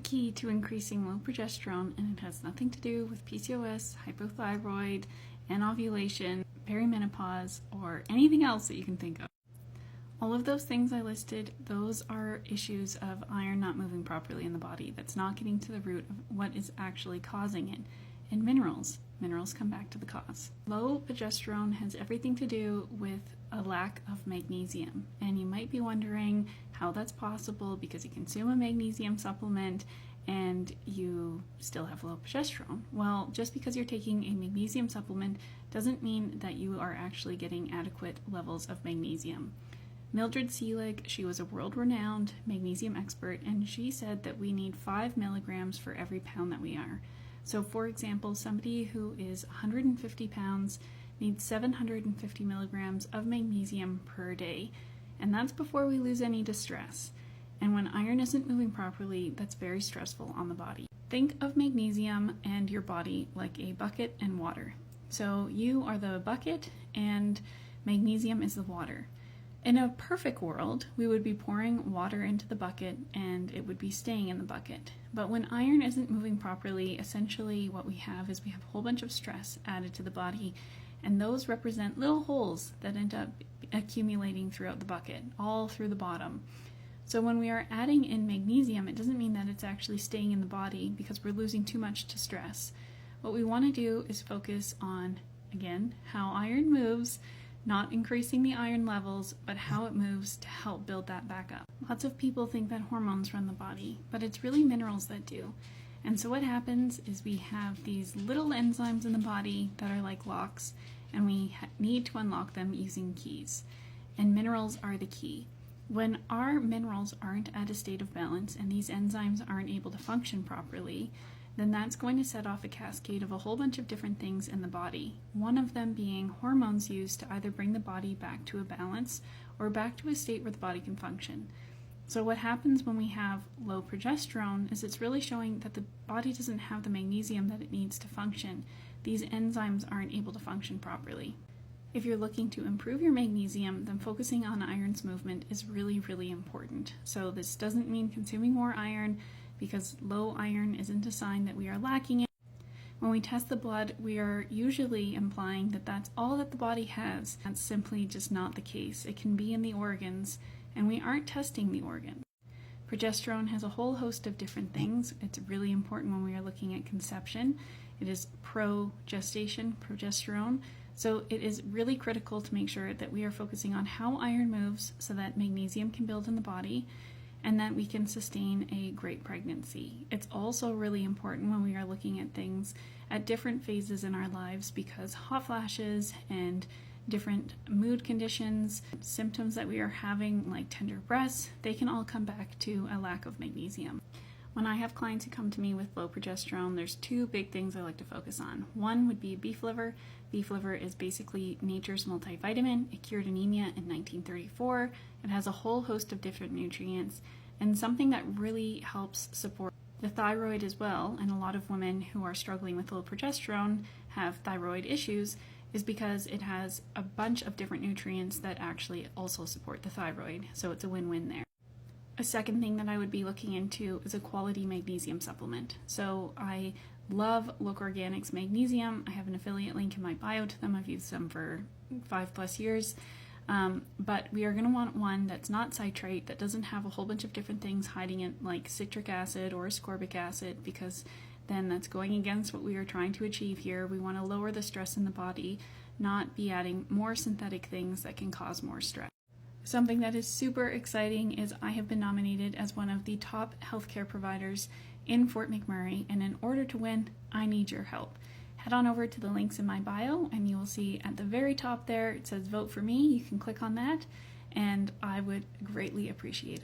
Key to increasing low progesterone, and it has nothing to do with PCOS, hypothyroid, anovulation, perimenopause, or anything else that you can think of. All of those things I listed, those are issues of iron not moving properly in the body. That's not getting to the root of what is actually causing it. And minerals come back to the cause. Low progesterone has everything to do with a lack of magnesium. And you might be wondering how that's possible because you consume a magnesium supplement and you still have low progesterone. Well, just because you're taking a magnesium supplement doesn't mean that you are actually getting adequate levels of magnesium. Mildred Seelig, she was a world-renowned magnesium expert, and she said that we need 5 milligrams for every pound that we are. So for example, somebody who is 150 pounds needs 750 milligrams of magnesium per day, and that's before we lose any distress. And when iron isn't moving properly, that's very stressful on the body. Think of magnesium and your body like a bucket and water. So you are the bucket and magnesium is the water. In a perfect world, we would be pouring water into the bucket and it would be staying in the bucket. But when iron isn't moving properly, essentially what we have is we have a whole bunch of stress added to the body, and those represent little holes that end up accumulating throughout the bucket, all through the bottom. So when we are adding in magnesium, it doesn't mean that it's actually staying in the body because we're losing too much to stress. What we want to do is focus on, again, how iron moves, not increasing the iron levels, but how it moves to help build that back up. Lots of people think that hormones run the body, but it's really minerals that do. And so what happens is we have these little enzymes in the body that are like locks, and we need to unlock them using keys. And minerals are the key. When our minerals aren't at a state of balance and these enzymes aren't able to function properly, then that's going to set off a cascade of a whole bunch of different things in the body. One of them being hormones used to either bring the body back to a balance or back to a state where the body can function. So what happens when we have low progesterone is it's really showing that the body doesn't have the magnesium that it needs to function. These enzymes aren't able to function properly. If you're looking to improve your magnesium, then focusing on iron's movement is really, really important. So this doesn't mean consuming more iron, because low iron isn't a sign that we are lacking it. When we test the blood, we are usually implying that that's all that the body has. That's simply just not the case. It can be in the organs, and we aren't testing the organs. Progesterone has a whole host of different things. It's really important when we are looking at conception. It is pro-gestation, progesterone. So it is really critical to make sure that we are focusing on how iron moves so that magnesium can build in the body, and that we can sustain a great pregnancy. It's also really important when we are looking at things at different phases in our lives, because hot flashes and different mood conditions, symptoms that we are having like tender breasts, they can all come back to a lack of magnesium. When I have clients who come to me with low progesterone, there's two big things I like to focus on. One would be beef liver. Beef liver is basically nature's multivitamin. It cured anemia in 1934. It has a whole host of different nutrients and something that really helps support the thyroid as well. And a lot of women who are struggling with low progesterone have thyroid issues is because it has a bunch of different nutrients that actually also support the thyroid. So it's a win-win there. A second thing that I would be looking into is a quality magnesium supplement. So I love Look Organics magnesium. I have an affiliate link in my bio to them. I've used them for 5+ years. But we are going to want one that's not citrate, that doesn't have a whole bunch of different things hiding it like citric acid or ascorbic acid, because then that's going against what we are trying to achieve here. We want to lower the stress in the body, not be adding more synthetic things that can cause more stress. Something that is super exciting is I have been nominated as one of the top healthcare providers in Fort McMurray, and in order to win, I need your help. Head on over to the links in my bio and you will see at the very top there, it says vote for me. You can click on that and I would greatly appreciate it.